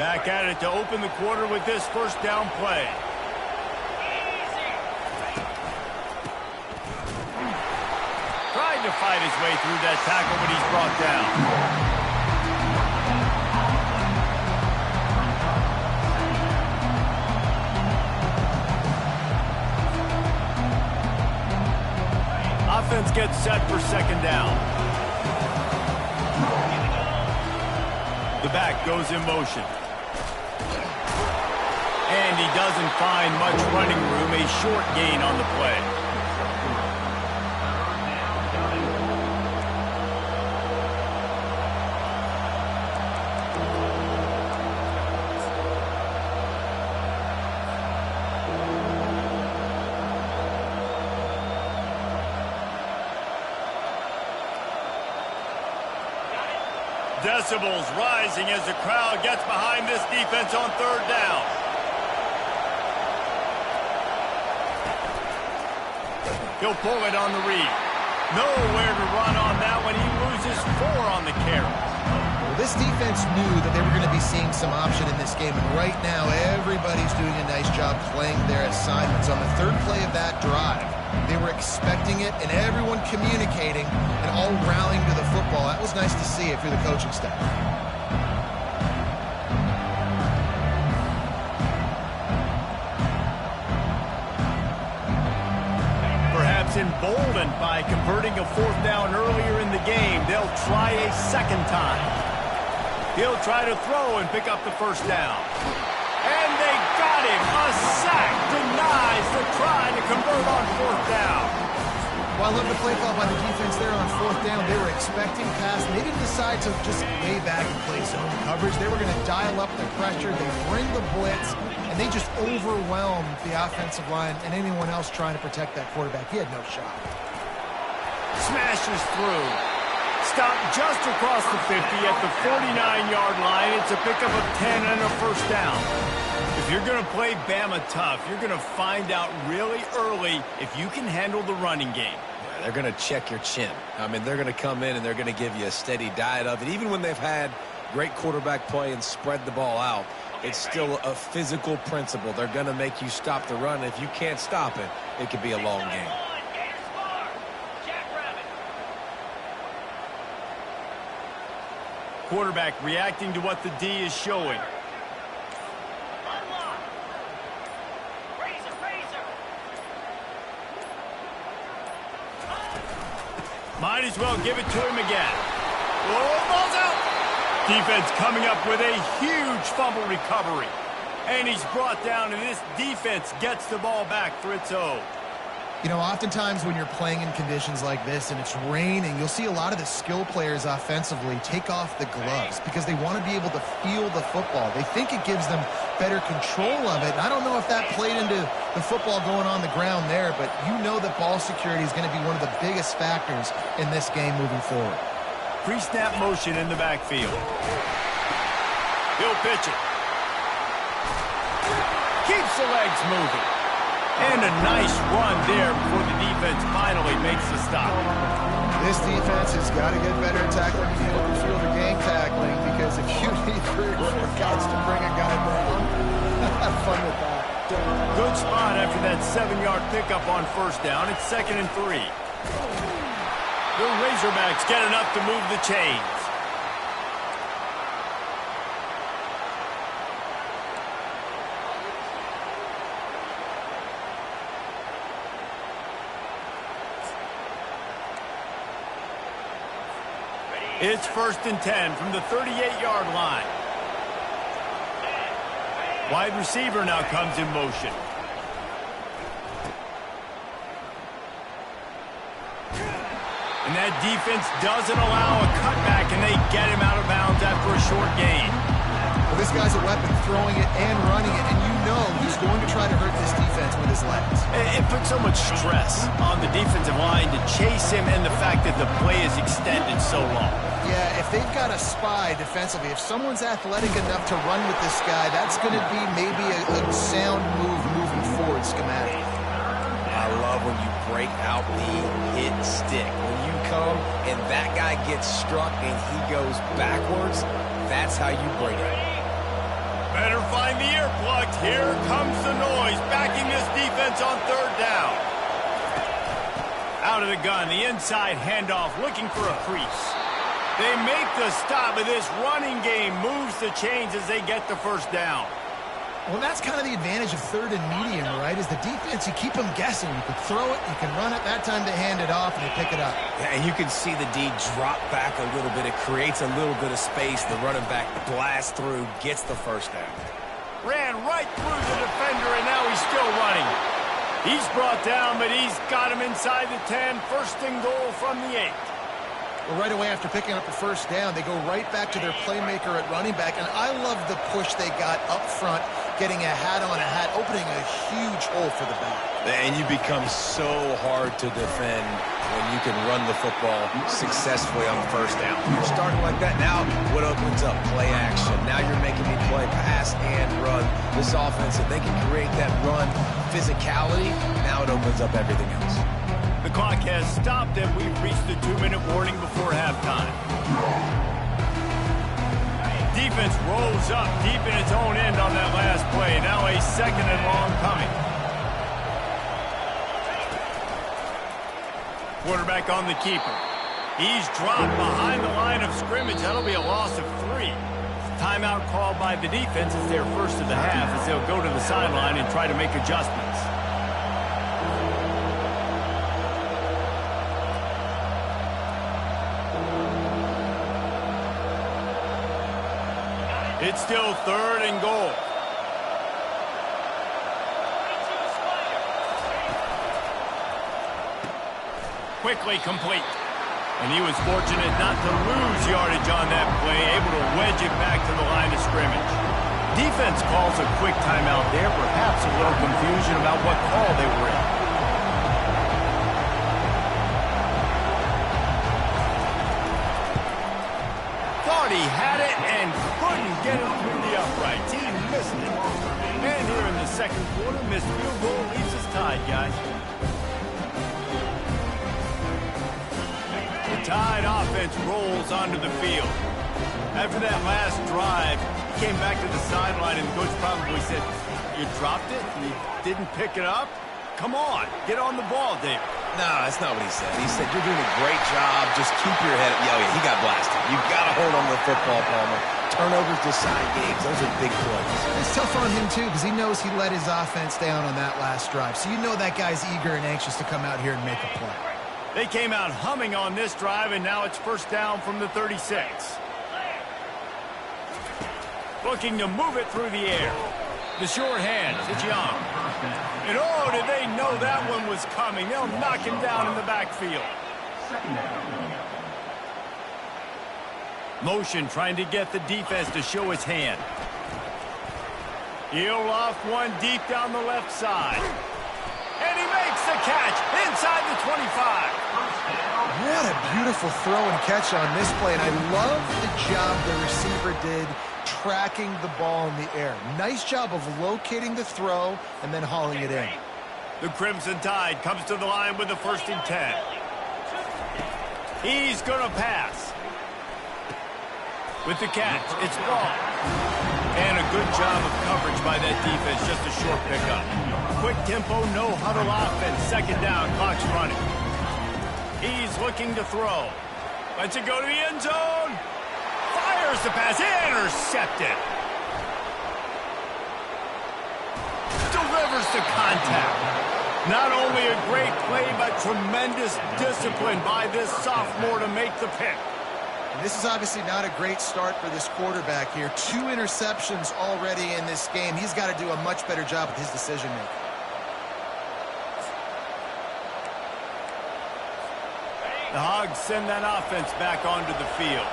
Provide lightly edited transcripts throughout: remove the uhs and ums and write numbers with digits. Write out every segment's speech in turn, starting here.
Back at it to open the quarter with this first down play. Tried to fight his way through that tackle, but he's brought down. Offense gets set for second down. The back goes in motion. And he doesn't find much running room. A short gain on the play. Decibels rising as the crowd gets behind this defense on third down. He'll pull it on the read. Nowhere to run on that one. He loses 4 on the carry. Well, this defense knew that they were going to be seeing some option in this game, and right now everybody's doing a nice job playing their assignments. On the third play of that drive, they were expecting it, and everyone communicating and all rallying to the football. That was nice to see if you're the coaching staff. Perhaps emboldened by converting a fourth down earlier in the game, they'll try a second time. He'll try to throw and pick up the first down. And they got him. A sack denies the try to convert on fourth down. Well, I love the play call by the defense there on fourth down. They were expecting pass. They didn't decide to just lay back and play zone coverage. They were going to dial up the pressure. They bring the blitz, and they just overwhelmed the offensive line and anyone else trying to protect that quarterback. He had no shot. Smashes through. Stopped just across the 50 at the 49-yard line. It's a pickup of 10 and a first down. If you're going to play Bama tough, you're going to find out really early if you can handle the running game. Yeah, they're going to check your chin. I mean, they're going to come in and they're going to give you a steady diet of it. Even when they've had great quarterback play and spread the ball out, it's still a physical principle. They're going to make you stop the run. If you can't stop it, it could be a long game. Quarterback reacting to what the D is showing. Might as well give it to him again. Oh, ball's out. Defense coming up with a huge fumble recovery. And he's brought down, and this defense gets the ball back for its own. You know, oftentimes when you're playing in conditions like this and it's raining, you'll see a lot of the skill players offensively take off the gloves because they want to be able to feel the football. They think it gives them better control of it. And I don't know if that played into the football going on the ground there, but you know that ball security is going to be one of the biggest factors in this game moving forward. Pre-snap motion in the backfield. He'll pitch it. Keeps the legs moving. And a nice run there before the defense finally makes the stop. This defense has got to get better at tackling in the open field or game tackling, because if you need 3 or 4 guys to bring a guy down, have fun with that. Good spot after that 7-yard pickup on first down. It's 2nd and 3. The Razorbacks get enough to move the chains. It's 1st and 10 from the 38-yard line. Wide receiver now comes in motion. And that defense doesn't allow a cutback, and they get him out of bounds after a short gain. Well, this guy's a weapon, throwing it and running it, and you know he's going to try to hurt this defense with his legs. It puts so much stress on the defensive line to chase him, and the fact that the play is extended so long. Yeah, if they've got a spy defensively, if someone's athletic enough to run with this guy, that's going to be maybe a sound move moving forward schematic. I love when you break out the hit stick. When you come and that guy gets struck and he goes backwards, that's how you break it. Better find the earplugs. Here comes the noise, backing this defense on third down. Out of the gun, the inside handoff, looking for a crease. They make the stop, but this running game moves the chains as they get the first down. Well, that's kind of the advantage of third and medium, right? Is the defense, you keep them guessing. You can throw it, you can run it. That time they hand it off and they pick it up. Yeah, and you can see the D drop back a little bit. It creates a little bit of space. The running back blasts through, gets the first down. Ran right through the defender, and now he's still running. He's brought down, but he's got him inside the 10. First and goal from the 8. Well, right away after picking up the first down, they go right back to their playmaker at running back. And I love the push they got up front, getting a hat on a hat, opening a huge hole for the back. And you become so hard to defend when you can run the football successfully on first down. You're starting like that. Now what opens up? Play action. Now you're making me play pass and run. This offense, if they can create that run physicality, now it opens up everything else. The clock has stopped, and we've reached the 2-minute warning before halftime. Defense rolls up deep in its own end on that last play. Now a second and long coming. Quarterback on the keeper. He's dropped behind the line of scrimmage. That'll be a loss of 3. Timeout called by the defense is their first of the half as they'll go to the sideline and try to make adjustments. It's still third and goal. Quickly complete. And he was fortunate not to lose yardage on that play, able to wedge it back to the line of scrimmage. Defense calls a quick timeout there, perhaps a little confusion about what call they were in. Thought he had it and couldn't get it through the uprights. He missed it. And here in the second quarter, missed field goal leaves us tied, guys. The Tide offense rolls onto the field. After that last drive, he came back to the sideline, and the coach probably said, "You dropped it? You didn't pick it up? Come on, get on the ball, David." No, that's not what he said. He said, "You're doing a great job. Just keep your head up." Yeah, he got blasted. You've got to hold on to the football, Palmer. Turnovers decide games. Those are big plays. It's tough on him, too, because he knows he let his offense down on that last drive. So you know that guy's eager and anxious to come out here and make a play. They came out humming on this drive, and now it's first down from the 36. Looking to move it through the air. The short hand, it's Young. And oh, did they know that one was coming. They'll knock him down in the backfield. Motion trying to get the defense to show his hand. He'll off one deep down the left side. And he makes the catch inside the 25. What a beautiful throw and catch on this play. And I love the job the receiver did tracking the ball in the air. Nice job of locating the throw and then hauling it in. The Crimson Tide comes to the line with the 1st and 10. He's going to pass. With the catch, it's ball. And a good job of coverage by that defense, just a short pickup. Quick tempo, no huddle offense. Second down, clock's running. He's looking to throw. Lets it go to the end zone. Fires the pass, intercepted. Delivers the contact. Not only a great play, but tremendous discipline by this sophomore to make the pick. And this is obviously not a great start for this quarterback here. 2 interceptions already in this game. He's got to do a much better job with his decision-making. The Hogs send that offense back onto the field.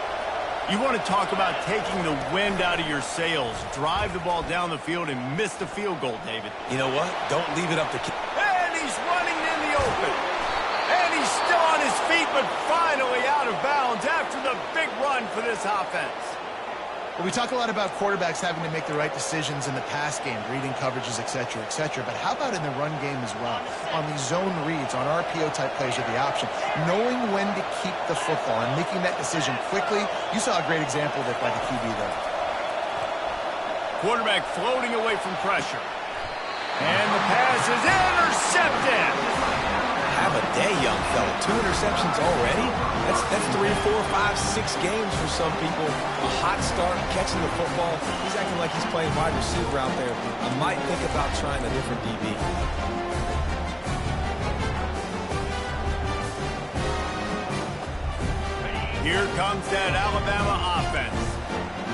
You want to talk about taking the wind out of your sails. Drive the ball down the field and miss the field goal, David. You know what? Don't leave it up to... And he's running in the open. And he's still on his feet, but finally out of bounds after the big run for this offense. Well, we talk a lot about quarterbacks having to make the right decisions in the pass game, reading coverages, et cetera, but how about in the run game as well? On these zone reads, on RPO-type plays with the option, knowing when to keep the football and making that decision quickly. You saw a great example of it by the QB there. Quarterback floating away from pressure. And the pass is intercepted. Have a day, young fella. 2 interceptions already? That's 3, 4, 5, 6 games for some people. A hot start, catching the football. He's acting like he's playing wide receiver out there. I might think about trying a different DB. Here comes that Alabama offense.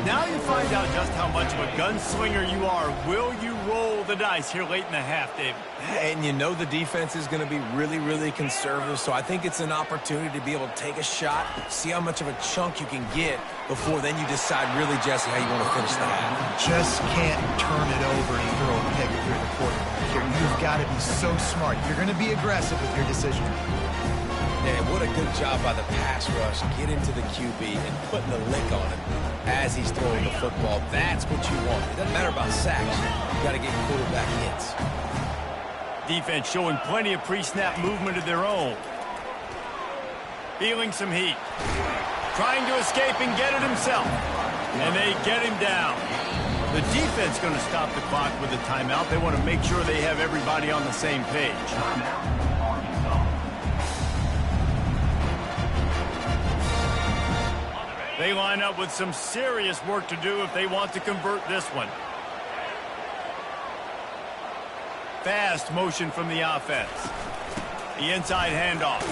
Now you find out just how much of a gunslinger you are. Will you roll the dice here late in the half, David? And you know the defense is going to be really, really conservative, so I think it's an opportunity to be able to take a shot, see how much of a chunk you can get before then you decide really, Jesse, how you want to finish the half. Just can't turn it over and throw a pick if you're the quarterback here. You've got to be so smart. You're going to be aggressive with your decision. And what a good job by the pass rush, getting to the QB and putting the lick on him as he's throwing the football. That's what you want. It doesn't matter about sacks. You got to get quarterback hits. Defense showing plenty of pre-snap movement of their own. Feeling some heat. Trying to escape and get it himself. And they get him down. The defense going to stop the clock with a timeout. They want to make sure they have everybody on the same page. They line up with some serious work to do if they want to convert this one. Fast motion from the offense. The inside handoff.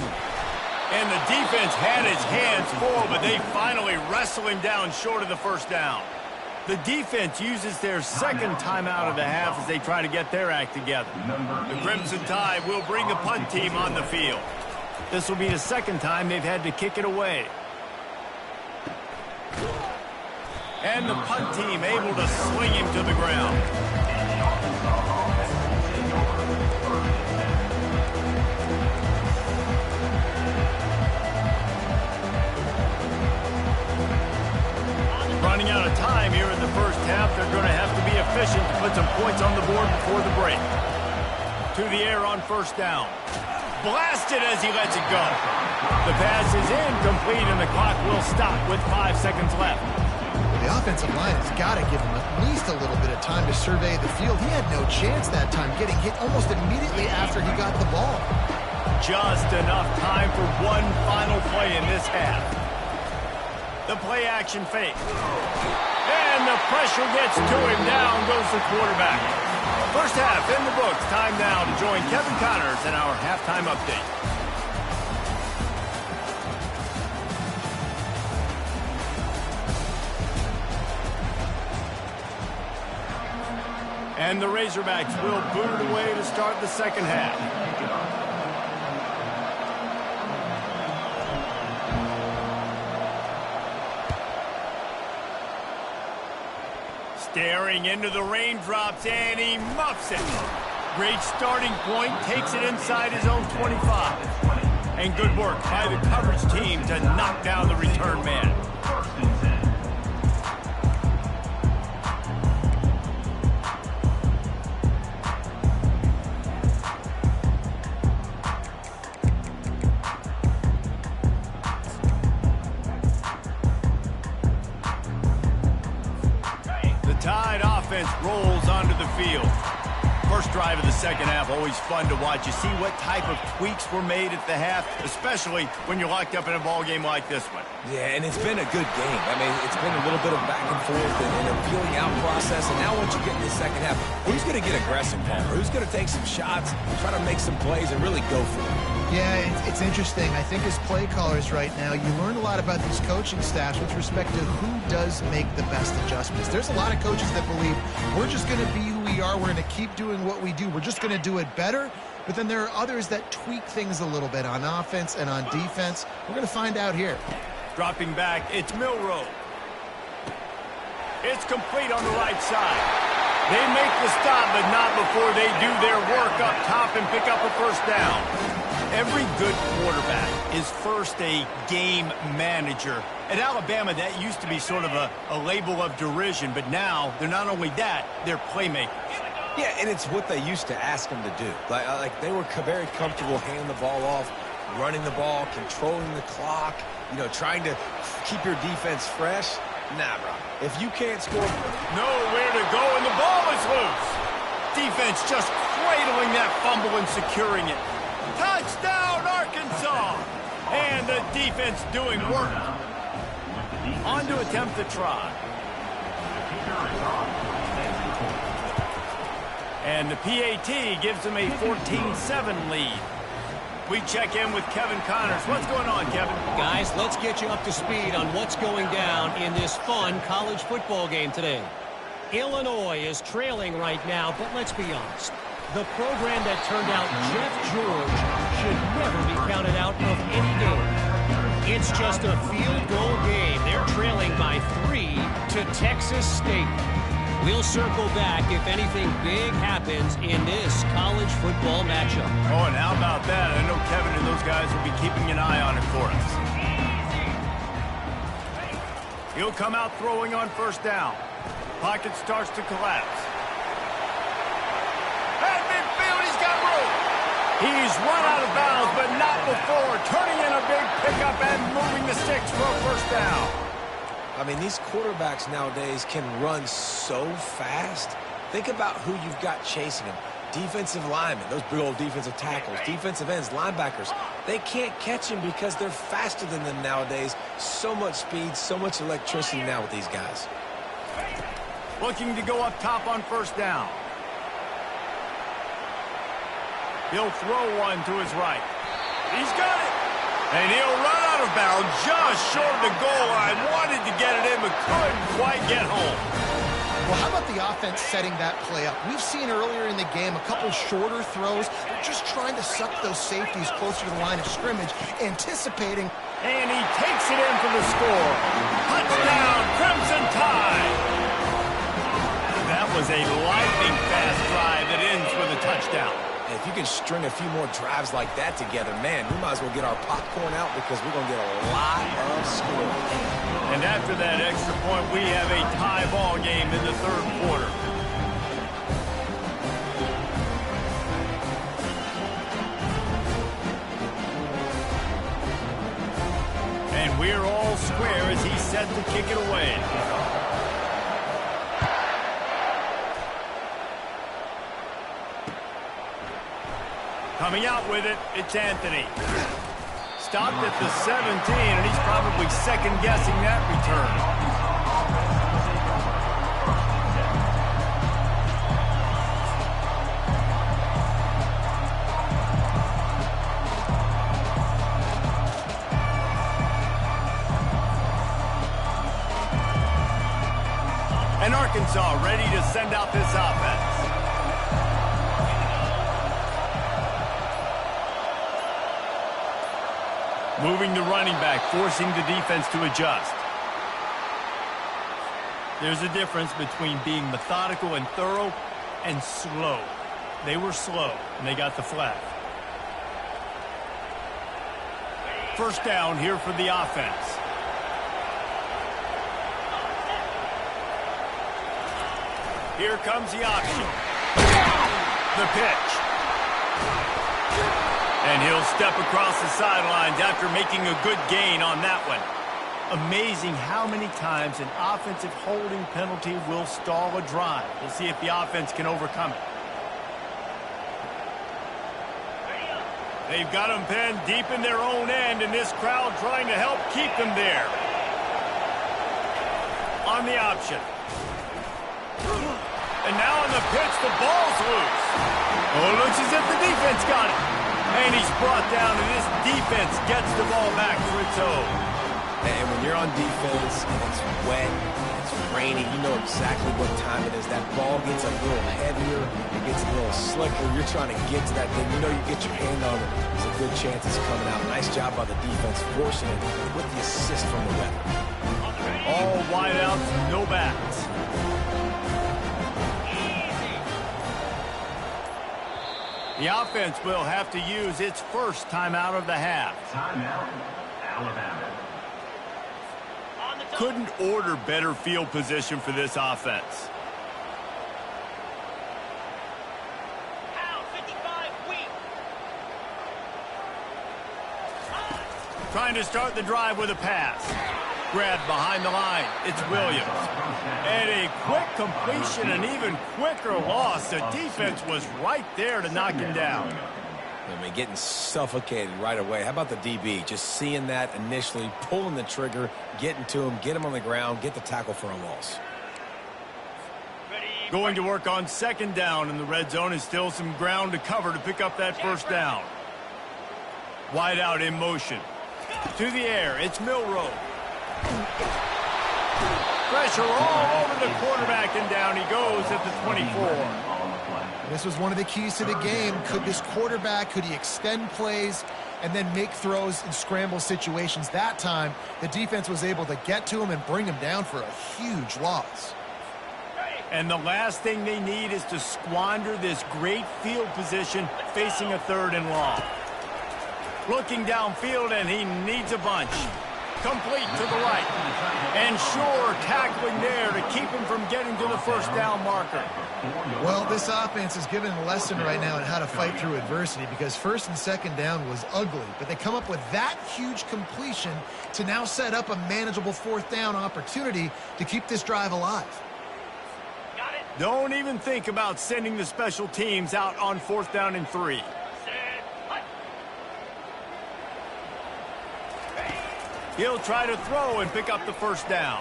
And the defense had his hands full, but they finally wrestle him down short of the first down. The defense uses their second timeout of the half as they try to get their act together. The Crimson Tide will bring the punt team on the field. This will be the second time they've had to kick it away. And the punt team able to swing him to the ground. Running out of time here in the first half. They're going to have to be efficient to put some points on the board before the break. To the air on first down. Blasted as he lets it go. The pass is incomplete and the clock will stop with 5 seconds left. The offensive line has got to give him at least a little bit of time to survey the field. He had no chance that time, getting hit almost immediately after he got the ball. Just enough time for one final play in this half. The play action fake. And the pressure gets to him. Down goes the quarterback. First half in the books. Time now to join Kevin Connors in our halftime update. And the Razorbacks will boot it away to start the second half. Staring into the raindrops, and he muffs it. Great starting point, takes it inside his own 25. And good work by the coverage team to knock down the return man. Tide offense rolls onto the field. First drive of the second half, always fun to watch. You see what type of tweaks were made at the half, especially when you're locked up in a ball game like this one. Yeah, and it's been a good game. I mean, it's been a little bit of back and forth and a feeling out process. And now once you get in the second half, who's going to get aggressive, Palmer? Who's going to take some shots, try to make some plays, and really go for it? Yeah, it's interesting. I think as play callers right now, you learn a lot about these coaching staffs with respect to who does make the best adjustments. There's a lot of coaches that believe we're just going to be who we are. We're going to keep doing what we do. We're just going to do it better. But then there are others that tweak things a little bit on offense and on defense. We're going to find out here. Dropping back, it's Milroe. It's complete on the right side. They make the stop, but not before they do their work up top and pick up a first down. Every good quarterback is first a game manager. At Alabama, that used to be sort of a label of derision, but now they're not only that, they're playmakers. Yeah, and it's what they used to ask them to do. Like they were very comfortable handing the ball off, running the ball, controlling the clock, trying to keep your defense fresh. Nah, bro. If you can't score... Nowhere to go, and the ball is loose. Defense just cradling that fumble and securing it. Touchdown, Arkansas! And the defense doing work. On to attempt the try. And the PAT gives them a 14-7 lead. We check in with Kevin Connors. What's going on, Kevin? Guys, let's get you up to speed on what's going down in this fun college football game today. Illinois is trailing right now, but let's be honest. The program that turned out Jeff George should never be counted out of any game. It's just a field goal game. They're trailing by 3 to Texas State. We'll circle back if anything big happens in this college football matchup. Oh, and how about that? I know Kevin and those guys will be keeping an eye on it for us. He'll come out throwing on first down. Pocket starts to collapse. At midfield, he's got room. He's run out of bounds, but not before. Turning in a big pickup and moving the sticks for a first down. I mean, these quarterbacks nowadays can run so fast. Think about who you've got chasing them. Defensive linemen, those big old defensive tackles, defensive ends, linebackers. They can't catch him because they're faster than them nowadays. So much speed, so much electricity now with these guys. Looking to go up top on first down. He'll throw one to his right. He's got it. And he'll run out of bounds just short of the goal line. Wanted to get it in, but couldn't quite get home. Well, how about the offense setting that play up? We've seen earlier in the game a couple shorter throws. They're just trying to suck those safeties closer to the line of scrimmage, anticipating. And he takes it in for the score. Touchdown, Crimson Tide. That was a lightning fast drive that ends with a touchdown. If you can string a few more drives like that together, man, we might as well get our popcorn out because we're going to get a lot of scoring. And after that extra point, we have a tie ball game in the third quarter. And we're all square as he's set to kick it away. Coming out with it, it's Anthony. Stopped at the 17, and he's probably second-guessing that return. And Arkansas ready to send out this offense. Moving the running back, forcing the defense to adjust. There's a difference between being methodical and thorough and slow. They were slow, and they got the flag. First down here for the offense. Here comes the option. The pitch. And he'll step across the sidelines after making a good gain on that one. Amazing how many times an offensive holding penalty will stall a drive. We'll see if the offense can overcome it. They've got them pinned deep in their own end, and this crowd trying to help keep them there. On the option. And now on the pitch, the ball's loose. Oh, it looks as if the defense got it. And he's brought down, and this defense gets the ball back for its own. And when you're on defense, and it's wet, and it's rainy, you know exactly what time it is. That ball gets a little heavier, it gets a little slicker. You're trying to get to that thing. You know you get your hand on it. There's a good chance it's coming out. Nice job by the defense, forcing it with the assist from the weather. All wideouts, no backs. The offense will have to use its first timeout of the half. Timeout, Alabama. Couldn't order better field position for this offense. Trying to start the drive with a pass. Grabbed behind the line. It's Williams. And a quick completion, an even quicker loss. The defense was right there to knock him down. I mean, getting suffocated right away. How about the DB? Just seeing that initially, pulling the trigger, getting to him, get him on the ground, get the tackle for a loss. Going to work on second down in the red zone, and still some ground to cover to pick up that first down. Wide out in motion. To the air, it's Milroe. Pressure all over the quarterback, and down he goes at the 24. This was one of the keys to the game. Could this quarterback, could he extend plays and then make throws in scramble situations? That time, the defense was able to get to him and bring him down for a huge loss. And the last thing they need is to squander this great field position facing a 3rd and long. Looking downfield, and he needs a bunch. Complete to the right. And sure, tackling there to keep him from getting to the first down marker. Well, this offense is given a lesson right now on how to fight through adversity, because first and second down was ugly, but they come up with that huge completion to now set up a manageable 4th down opportunity to keep this drive alive. Don't even think about sending the special teams out on 4th down and 3. He'll try to throw and pick up the first down.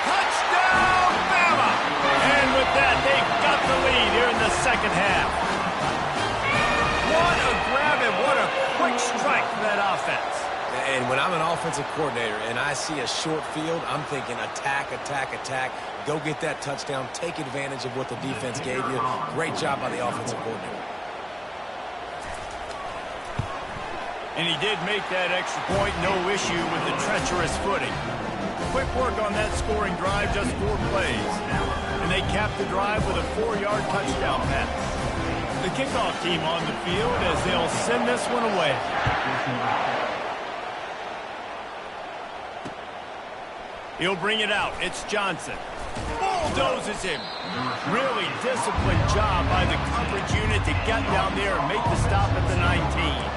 Touchdown, Bama! And with that, they've got the lead here in the second half. What a grab and what a quick strike for that offense. And when I'm an offensive coordinator and I see a short field, I'm thinking attack, attack, attack. Go get that touchdown. Take advantage of what the defense gave you. Great job by the offensive coordinator. And he did make that extra point, no issue with the treacherous footing. Quick work on that scoring drive, just 4 plays. And they capped the drive with a 4-yard touchdown pass. The kickoff team on the field as they'll send this one away. He'll bring it out. It's Johnson. Bulldozes him. Really disciplined job by the coverage unit to get down there and make the stop at the 19.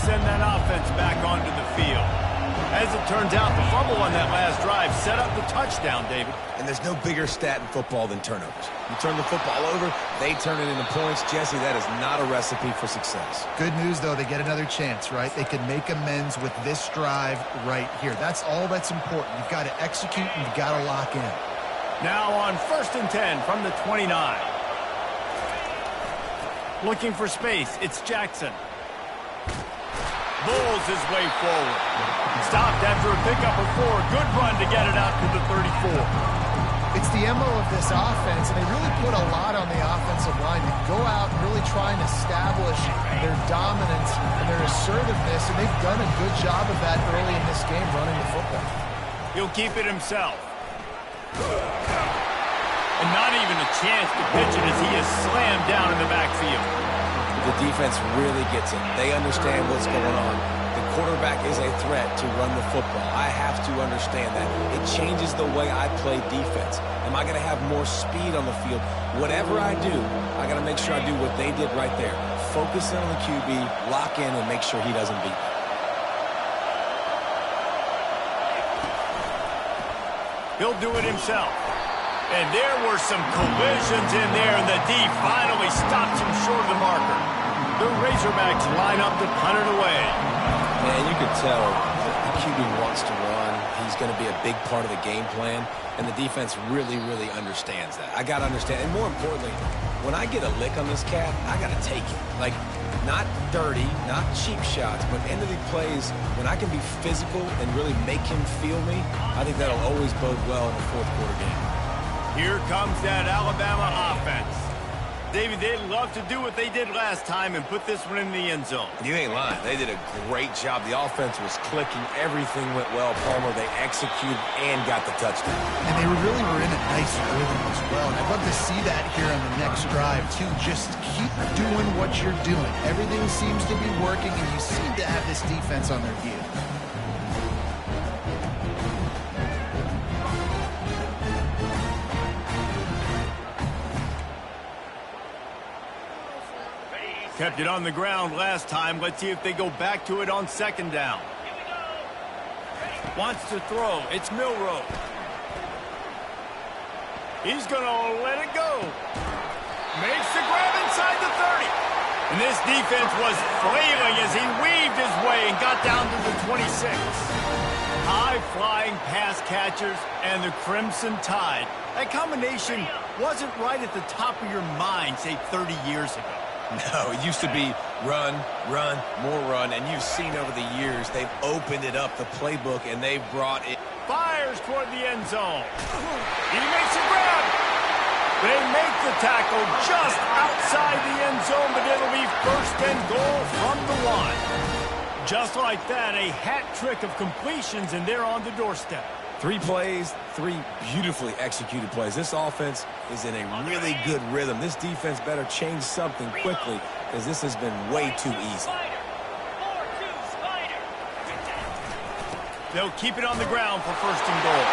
Send that offense back onto the field. As it turns out, the fumble on that last drive set up the touchdown, David. And there's no bigger stat in football than turnovers. You turn the football over, they turn it into points. Jesse, that is not a recipe for success. Good news, though, they get another chance, right? They can make amends with this drive right here. That's all that's important. You've got to execute and you've got to lock in. Now on 1st and 10 from the 29. Looking for space, it's Jackson. Bulls his way forward. Stopped after a pickup of 4. Good run to get it out to the 34. It's the MO of this offense, and they really put a lot on the offensive line to go out and really try and establish their dominance and their assertiveness, and they've done a good job of that early in this game running the football. He'll keep it himself. And not even a chance to pitch it as he is slammed down in the backfield. The defense really gets it. They understand what's going on. The quarterback is a threat to run the football. I have to understand that. It changes the way I play defense. Am I going to have more speed on the field? Whatever I do, I got to make sure I do what they did right there. Focus in on the QB, lock in, and make sure he doesn't beat me. He'll do it himself. And there were some collisions in there, and the D finally stops him short of the marker. The Razorbacks line up to punt it away. Man, you can tell the QB wants to run. He's going to be a big part of the game plan, and the defense really, really understands that. I got to understand, and more importantly, when I get a lick on this cat, I got to take it. Like, not dirty, not cheap shots, but end of the plays, when I can be physical and really make him feel me, I think that'll always bode well in a fourth-quarter game. Here comes that Alabama offense. David, they'd love to do what they did last time and put this one in the end zone. You ain't lying. They did a great job. The offense was clicking. Everything went well. Palmer, they executed and got the touchdown. And they really were in a nice rhythm as well. And I'd love to see that here on the next drive, too. Just keep doing what you're doing. Everything seems to be working, and you seem to have this defense on their heels. Kept it on the ground last time. Let's see if they go back to it on second down. Wants to throw. It's Milrow. He's going to let it go. Makes the grab inside the 30. And this defense was flailing as he weaved his way and got down to the 26. High-flying pass catchers and the Crimson Tide. That combination wasn't right at the top of your mind, say, 30 years ago. No, it used to be run, run, more run, and you've seen over the years they've opened it up, the playbook, and they've brought it. Fires toward the end zone. He makes a grab. They make the tackle just outside the end zone, but it'll be first and goal from the 1. Just like that, a hat trick of completions, and they're on the doorstep. 3 plays, 3 beautifully executed plays. This offense is in a really good rhythm. This defense better change something quickly because this has been way too easy. They'll keep it on the ground for first and goal.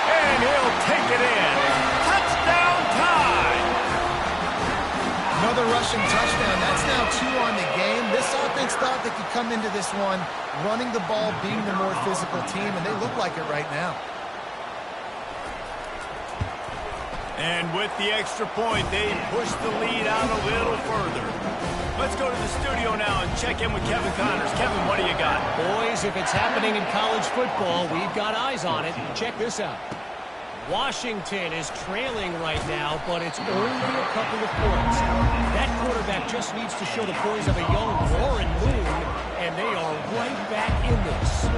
And he'll take it in. Touchdown Tide! Another rushing touchdown. That's now 2 on the game. This offense thought they could come into this one running the ball, being the more physical team, and they look like it right now. And with the extra point, they push the lead out a little further. Let's go to the studio now and check in with Kevin Connors. Kevin, what do you got? Boys, if it's happening in college football, we've got eyes on it. Check this out. Washington is trailing right now, but it's only a couple of points. That quarterback just needs to show the poise of a young Warren Moon, and they are right back in this.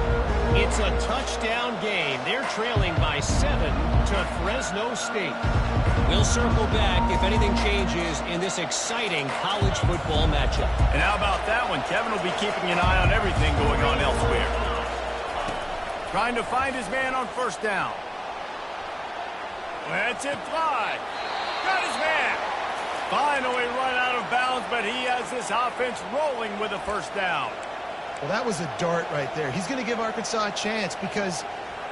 It's a touchdown game. They're trailing by 7 to Fresno State. We'll circle back if anything changes in this exciting college football matchup. And how about that one? Kevin will be keeping an eye on everything going on elsewhere. Trying to find his man on first down. Let's it fly. Got his man. Finally run out of bounds, but he has this offense rolling with a first down. Well, that was a dart right there. He's going to give Arkansas a chance because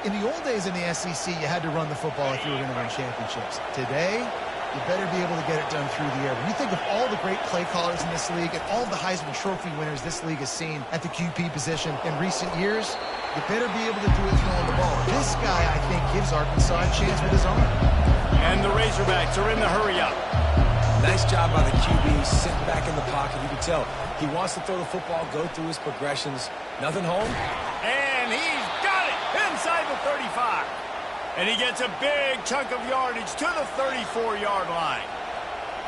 in the old days in the SEC, you had to run the football if you were going to win championships. Today, you better be able to get it done through the air. When you think of all the great play callers in this league and all the Heisman Trophy winners this league has seen at the QB position in recent years, you better be able to do it throwing the ball. This guy, I think, gives Arkansas a chance with his arm. And the Razorbacks are in the hurry-up. Nice job by the QB, sitting back in the pocket. You can tell he wants to throw the football, go through his progressions. Nothing home. And he's got it inside the 35. And he gets a big chunk of yardage to the 34-yard line.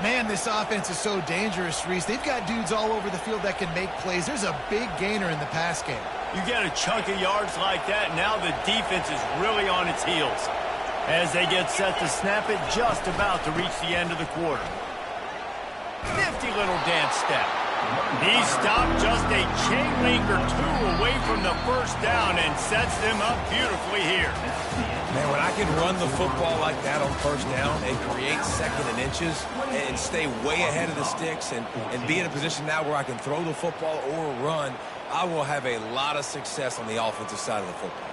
Man, this offense is so dangerous, Reese. They've got dudes all over the field that can make plays. There's a big gainer in the pass game. You get a chunk of yards like that, now the defense is really on its heels as they get set to snap it just about to reach the end of the quarter. Nifty little dance step. He stopped just a chain link or 2 away from the first down and sets them up beautifully here. Man, when I can run the football like that on first down and create second and inches and stay way ahead of the sticks and be in a position now where I can throw the football or run, I will have a lot of success on the offensive side of the football.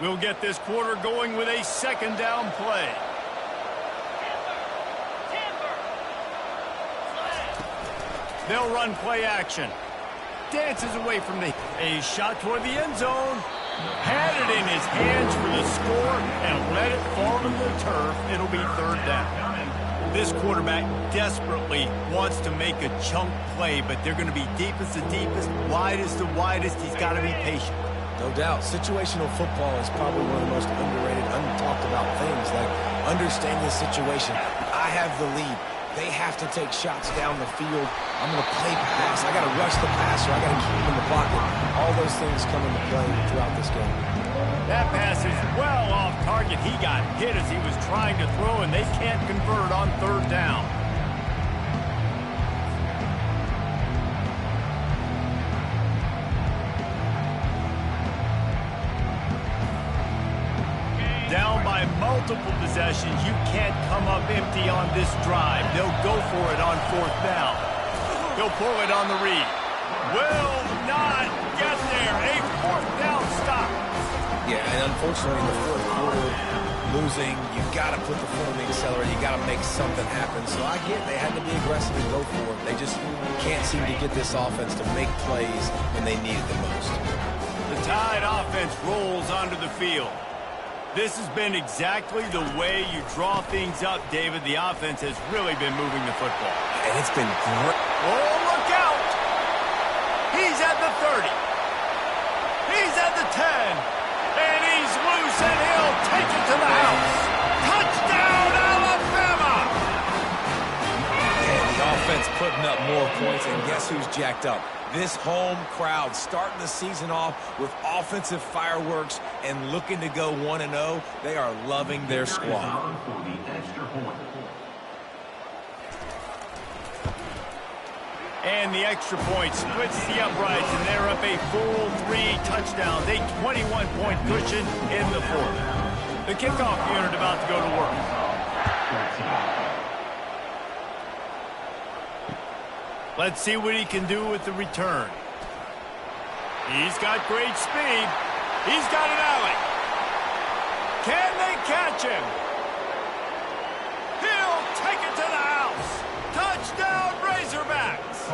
We'll get this quarter going with a second down play. They'll run play action. Dances away from a shot toward the end zone. Had it in his hands for the score and let it fall to the turf. It'll be third down. This quarterback desperately wants to make a chunk play, but they're going to be deepest to deepest, widest to widest. He's got to be patient. No doubt. Situational football is probably one of the most underrated, untalked about things, like understanding the situation. I have the lead. They have to take shots down the field. I'm going to play pass. I got to rush the passer. I got to keep him in the pocket. All those things come into play throughout this game. That pass is well off target. He got hit as he was trying to throw, and they can't convert on third down. Down by multiple possessions. You can't come up empty on this drive. They'll go for it on fourth down. He'll pull it on the read. Will not get there. A fourth down stop. Yeah, and unfortunately in the fourth quarter, losing, you got to put the foot on the accelerator. You got to make something happen. So I get they had to be aggressive and go for it. They just can't seem to get this offense to make plays when they need it the most. The Tide offense rolls onto the field. This has been exactly the way you draw things up, David. The offense has really been moving the football. And it's been great. Oh, look out! He's at the 30. He's at the 10. And he's loose, and he'll take it to the house. Touchdown, Alabama! And the offense putting up more points, and guess who's jacked up? This home crowd starting the season off with offensive fireworks and looking to go 1-0. They are loving their squad. And the extra point splits the uprights, and they're up a full 3 touchdowns, a 21-point cushion in the fourth. The kickoff unit about to go to work. Let's see what he can do with the return. He's got great speed. He's got an alley. Can they catch him? He'll take it to the house. Touchdown, Razorbacks.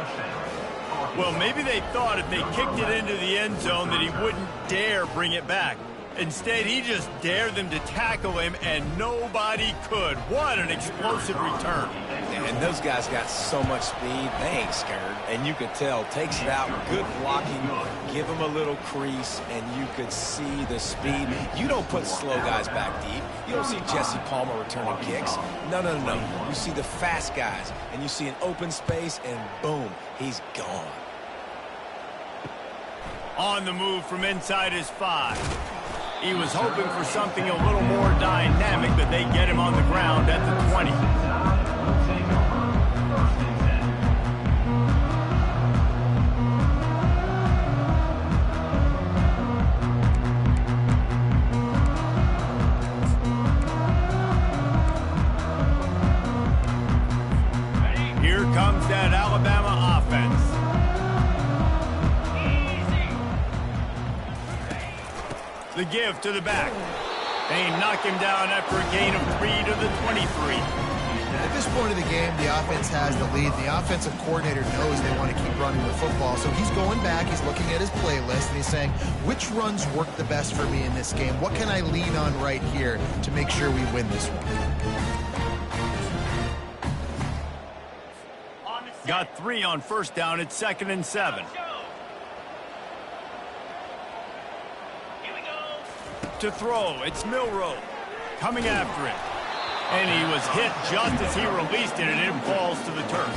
Well, maybe they thought if they kicked it into the end zone that he wouldn't dare bring it back. Instead, he just dared them to tackle him, and nobody could. What an explosive return. And those guys got so much speed, they ain't scared. And you could tell, takes it out, good blocking, give them a little crease, and you could see the speed. You don't put slow guys back deep. You don't see Jesse Palmer returning kicks. No. You see the fast guys, and you see an open space, and boom, he's gone. On the move from inside his 5. He was hoping for something a little more dynamic, but they get him on the ground at the 20. Here comes that Alabama offense. The give to the back. They knock him down after a gain of 3 to the 23. At this point of the game, the offense has the lead. The offensive coordinator knows they want to keep running the football. So he's going back, he's looking at his playlist, and he's saying, which runs work the best for me in this game? What can I lean on right here to make sure we win this one? Got 3 on first down. It's 2nd and 7. To throw, it's Milroe coming after him. And he was hit just as he released it, and it falls to the turf.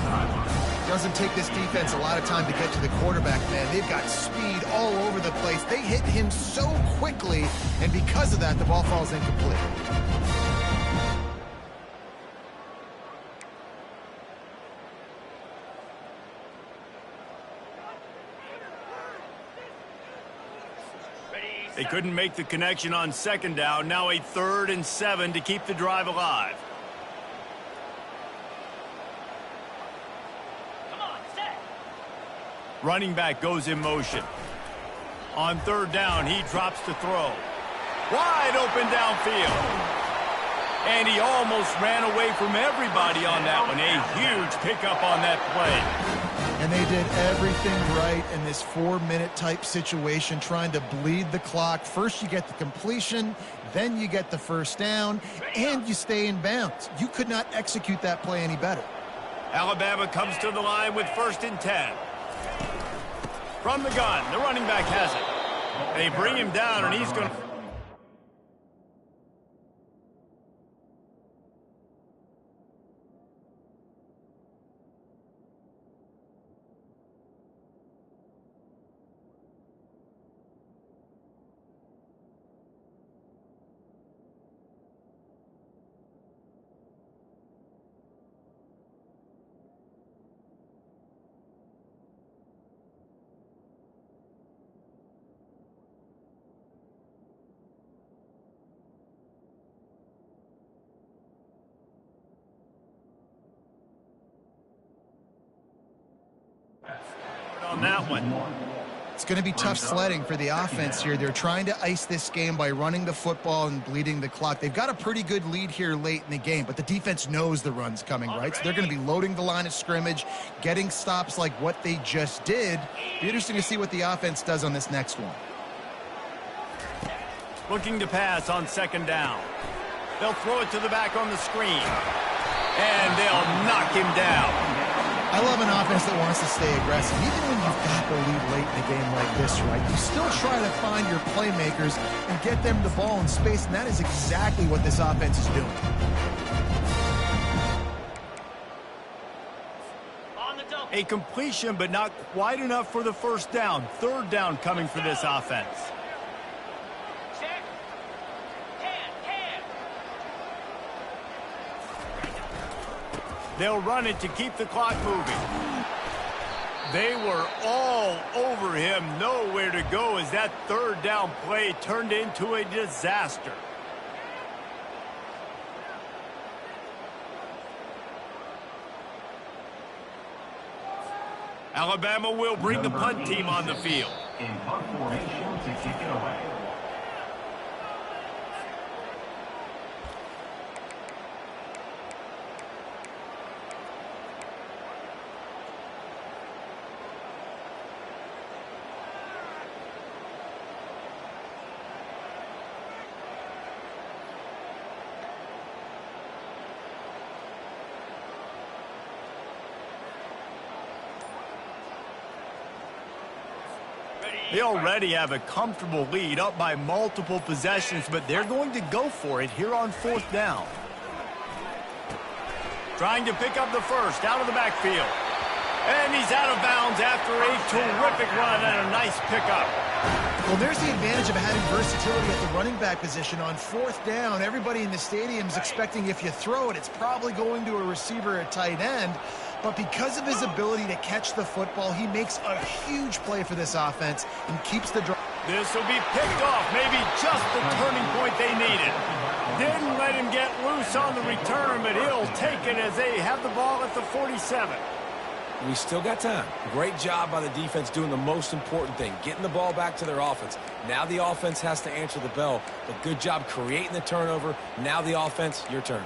Doesn't take this defense a lot of time to get to the quarterback, man. They've got speed all over the place. They hit him so quickly, and because of that, the ball falls incomplete. They couldn't make the connection on 2nd down. Now a 3rd and 7 to keep the drive alive. Come on, set. Running back goes in motion. On 3rd down, he drops to throw. Wide open downfield. And he almost ran away from everybody on that one. A huge pickup on that play. And they did everything right in this 4-minute type situation, trying to bleed the clock. First you get the completion, then you get the first down, and you stay in bounds. You could not execute that play any better. Alabama comes to the line with 1st and 10. From the gun, the running back has it. They bring him down, and he's going to... on that one. It's going to be tough sledding for the offense here. They're trying to ice this game by running the football and bleeding the clock. They've got a pretty good lead here late in the game, but the defense knows the run's coming, right? So they're going to be loading the line of scrimmage, getting stops like what they just did. Be interesting to see what the offense does on this next one. Looking to pass on second down. They'll throw it to the back on the screen. And they'll knock him down. I love an offense that wants to stay aggressive. Even when you've got the lead late in a game like this, right, you still try to find your playmakers and get them the ball in space, and that is exactly what this offense is doing. A completion, but not quite enough for the first down. Third down coming for this offense. They'll run it to keep the clock moving. They were all over him. Nowhere to go as that third down play turned into a disaster. Alabama will bring the punt team on the field. In punt formation to kick it away. They already have a comfortable lead up by multiple possessions, but they're going to go for it here on fourth down. Trying to pick up the first out of the backfield. And he's out of bounds after a terrific run and a nice pickup. Well, there's the advantage of having versatility at the running back position. On fourth down, everybody in the stadium is expecting if you throw it, it's probably going to a receiver at tight end. But because of his ability to catch the football, he makes a huge play for this offense and keeps the drive. This will be picked off, maybe just the turning point they needed. Didn't let him get loose on the return, but he'll take it as they have the ball at the 47. We still got time. Great job by the defense doing the most important thing, getting the ball back to their offense. Now the offense has to answer the bell, but good job creating the turnover. Now the offense, your turn.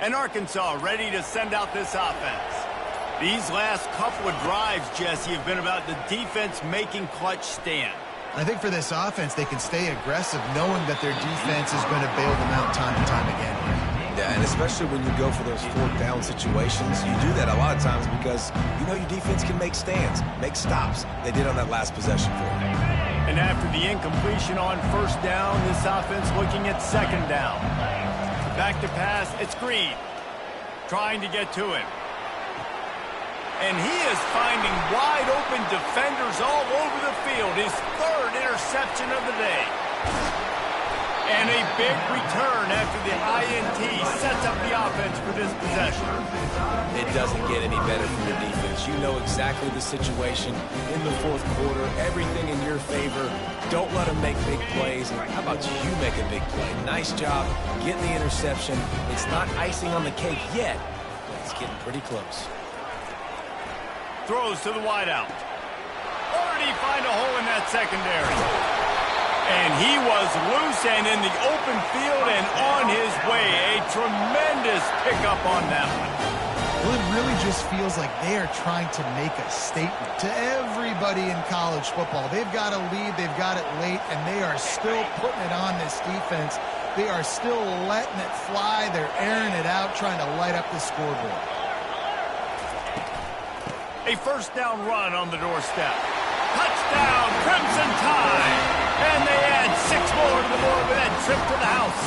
And Arkansas ready to send out this offense. These last couple of drives, Jesse, have been about the defense making clutch stand. I think for this offense, they can stay aggressive knowing that their defense is going to bail them out time and time again. Yeah, and especially when you go for those fourth down situations, you do that a lot of times because you know your defense can make stands, make stops. They did on that last possession for them. And after the incompletion on first down, this offense looking at second down. Back to pass, it's Green. Trying to get to him. And he is finding wide open defenders all over the field. His third interception of the day. And a big return after the INT sets up the offense for this possession. It doesn't get any better from your defense. You know exactly the situation in the fourth quarter. Everything in your favor. Don't let them make big plays. How about you make a big play? Nice job getting the interception. It's not icing on the cake yet, but it's getting pretty close. Throws to the wideout. Or did he find a hole in that secondary? And he was loose and in the open field and on his way. A tremendous pickup on that one. Well, it really just feels like they are trying to make a statement to everybody in college football. They've got a lead, they've got it late, and they are still putting it on this defense. They are still letting it fly. They're airing it out, trying to light up the scoreboard. A first down run on the doorstep. Touchdown, Crimson Tide! And they add 6 more to the board with that trip to the house.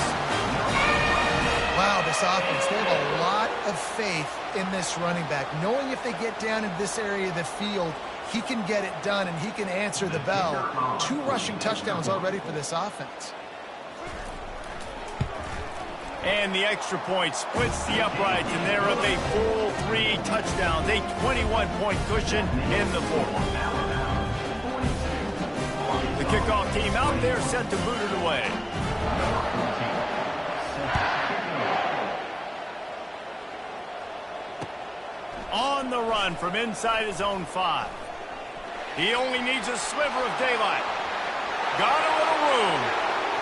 Wow, this offense, they have a lot of faith in this running back, knowing if they get down in this area of the field, he can get it done and he can answer the bell. 2 rushing touchdowns already for this offense. And the extra point splits the uprights, and they're up a full 3 touchdowns, a 21-point cushion in the fourth. The kickoff team out there set to boot it away. On the run from inside his own 5. He only needs a sliver of daylight. Got a little room.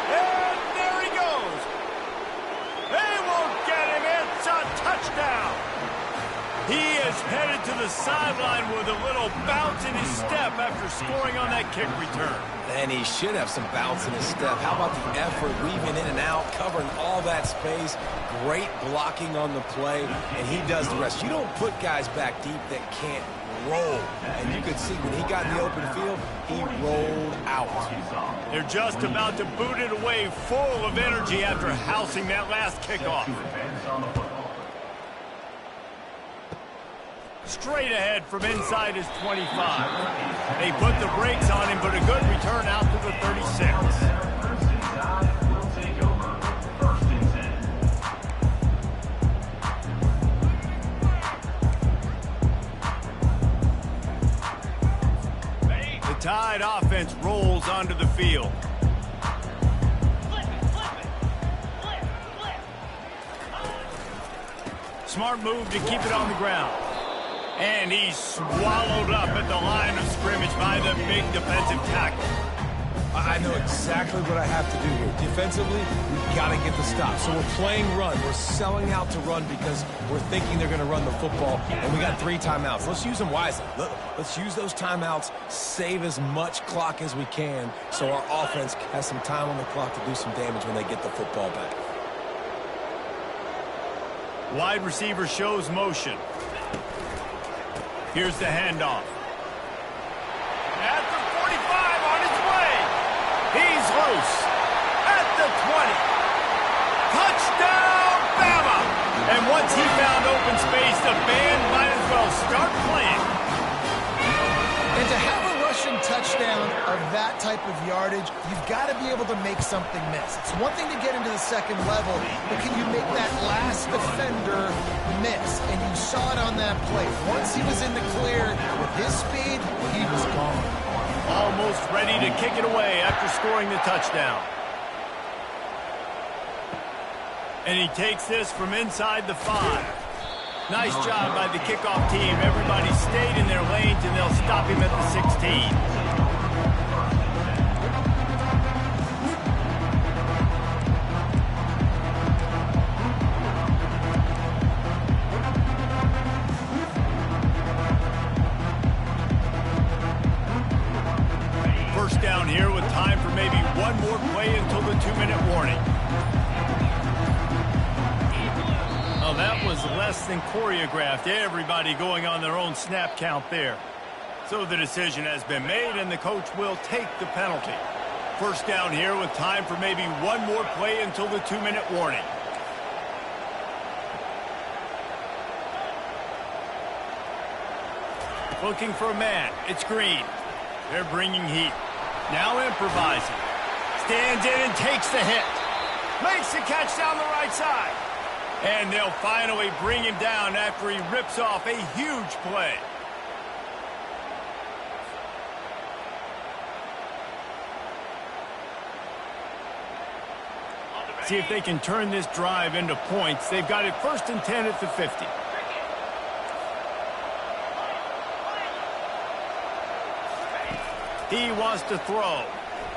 And there he goes. They won't get him. It's a touchdown. He is headed to the sideline with a little bounce in his step after scoring on that kick return. And he should have some bounce in his step. How about the effort, weaving in and out, covering all that space. Great blocking on the play, and he does the rest. You don't put guys back deep that can't roll. And you could see when he got in the open field, he rolled out. They're just about to boot it away full of energy after housing that last kickoff. Straight ahead from inside his 25. They put the brakes on him, but a good return out to the 36. The Tide offense rolls onto the field. Smart move to keep it on the ground. And he's swallowed up at the line of scrimmage by the big defensive tackle. I know exactly what I have to do here. Defensively, we've got to get the stop. So we're playing run. We're selling out to run because we're thinking they're going to run the football, and we got 3 timeouts. Let's use them wisely. Let's use those timeouts, save as much clock as we can so our offense has some time on the clock to do some damage when they get the football back. Wide receiver shows motion. Here's the handoff. At the 45 on his way. He's loose. At the 20. Touchdown, Bama! And once he found open space, the band might as well start playing. And to have a rushing touchdown of that type of yardage, you've got to be able to make something miss. It's one thing to get into the second level, but can you make that last defender miss? And you saw it on that play. Once he was in the clear with his speed, he was gone. Almost ready to kick it away after scoring the touchdown. And he takes this from inside the 5. Nice job by the kickoff team. Everybody stayed in their lanes, and they'll stop him at the 16. First down here with time for maybe one more play until the 2-minute warning. Oh, that was less than choreographed. Everybody going on their own snap count there. So the decision has been made, and the coach will take the penalty. First down here with time for maybe one more play until the 2-minute warning. Looking for a man. It's Green. They're bringing heat. Now improvising. Stands in and takes the hit. Makes the catch down the right side. And they'll finally bring him down after he rips off a huge play. See if they can turn this drive into points. They've got it 1st and 10 at the 50. He wants to throw.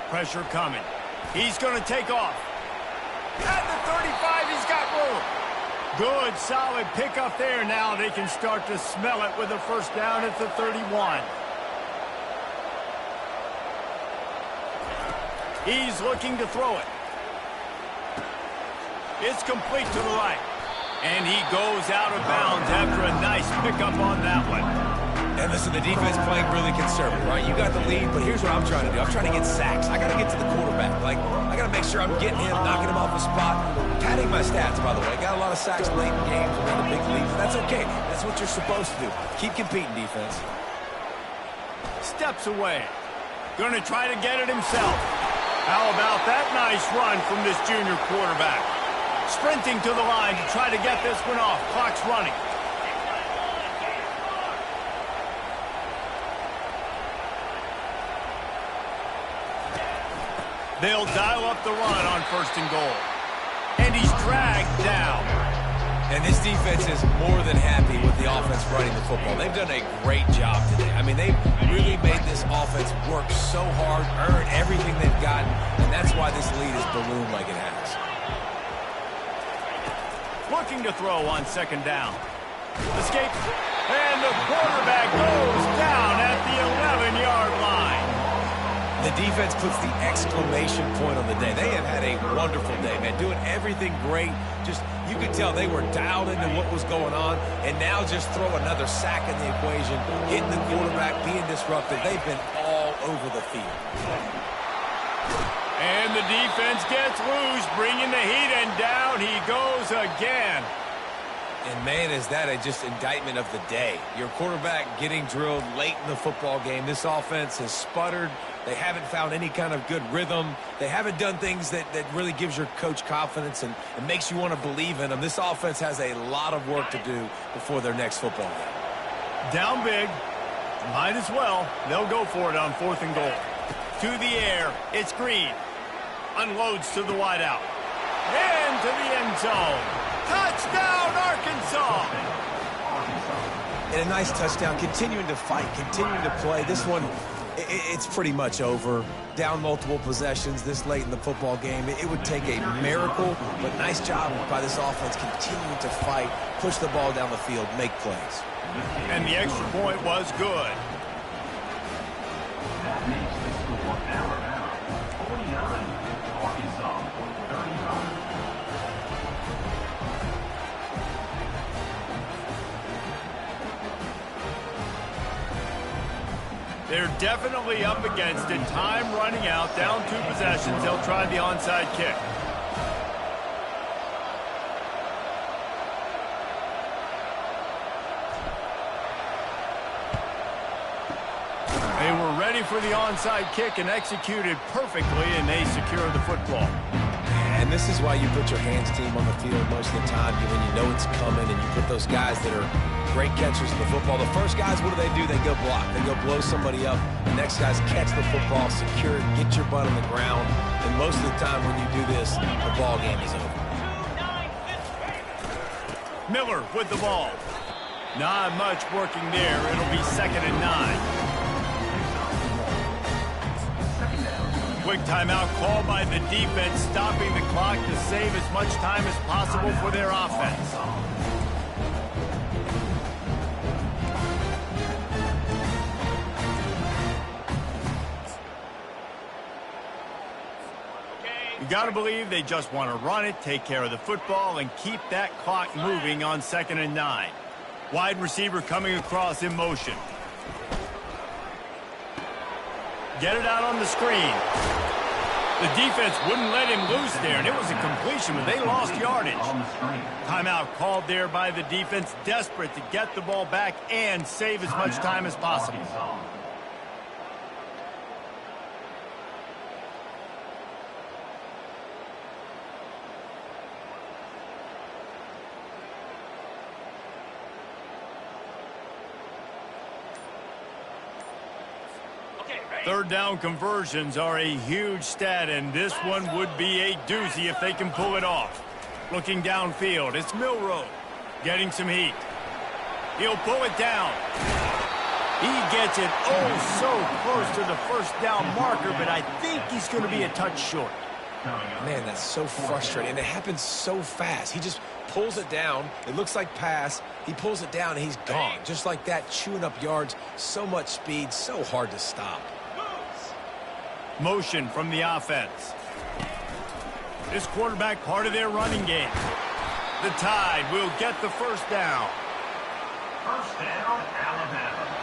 Pressure coming. He's going to take off. At the 35, he's got room. Good, solid pickup there. Now they can start to smell it with a first down at the 31. He's looking to throw it. It's complete to the right. And he goes out of bounds after a nice pickup on that one. And listen, the defense playing really conservative, right? You got the lead, but here's what I'm trying to do. I'm trying to get sacks. I got to get to the quarterback. I got to make sure I'm getting him, knocking him off the spot. Padding my stats, by the way. Got a lot of sacks late in games and in the big leads. That's okay. That's what you're supposed to do. Keep competing, defense. Steps away. Going to try to get it himself. How about that nice run from this junior quarterback? Sprinting to the line to try to get this one off. Clock's running. They'll dial up the run on 1st and goal. And he's dragged down. And this defense is more than happy with the offense running the football. They've done a great job today. I mean, they've really made this offense work so hard, earn everything they've gotten, and that's why this lead has ballooned like it has. Looking to throw on 2nd down. Escape. And the quarterback goes down at the 11-yard line. The defense puts the exclamation point on the day. They have had a wonderful day, man. Doing everything great. Just, you could tell they were dialed into what was going on. And now just throw another sack in the equation. Hitting the quarterback, being disruptive. They've been all over the field. And the defense gets loose, bringing the heat, and down he goes again. And, man, is that just indictment of the day. Your quarterback getting drilled late in the football game. This offense has sputtered. They haven't found any kind of good rhythm. They haven't done things that really gives your coach confidence and makes you want to believe in them. This offense has a lot of work to do before their next football game. Down big. Might as well. They'll go for it on 4th and goal. To the air. It's Green. Unloads to the wideout. Into the end zone. Touchdown, Arkansas! And a nice touchdown. Continuing to fight. Continuing to play. This one, it's pretty much over. Down multiple possessions this late in the football game. It would take a miracle, but nice job by this offense continuing to fight, push the ball down the field, make plays. And the extra point was good. That makes the score Alabama 49, Arkansas 35. They're definitely up against it. Time running out. Down 2 possessions. They'll try the onside kick. They were ready for the onside kick and executed perfectly, and they secure the football. And this is why you put your hands team on the field most of the time when you know it's coming, and you put those guys that are great catchers of the football. The first guys, what do? They go block. They go blow somebody up. The next guys catch the football, secure it, get your butt on the ground. And most of the time when you do this, the ball game is over. Miller with the ball. Not much working there. It'll be 2nd and 9. Quick timeout called by the defense, stopping the clock to save as much time as possible for their offense. You got to believe they just want to run it, take care of the football, and keep that clock moving on 2nd and 9. Wide receiver coming across in motion. Get it out on the screen. The defense wouldn't let him loose there, and it was a completion, but they lost yardage. Timeout called there by the defense, desperate to get the ball back and save as much time as possible. Third down conversions are a huge stat, and this one would be a doozy if they can pull it off. Looking downfield, it's Milroe getting some heat. He'll pull it down. He gets it so close to the 1st down marker, but I think he's going to be a touch short. Man, that's so frustrating, and it happens so fast. He just pulls it down. It looks like pass. He pulls it down, and he's gone. Just like that, chewing up yards. So much speed, so hard to stop. Motion from the offense. This quarterback part of their running game. The Tide will get the 1st down. 1st down, Alabama.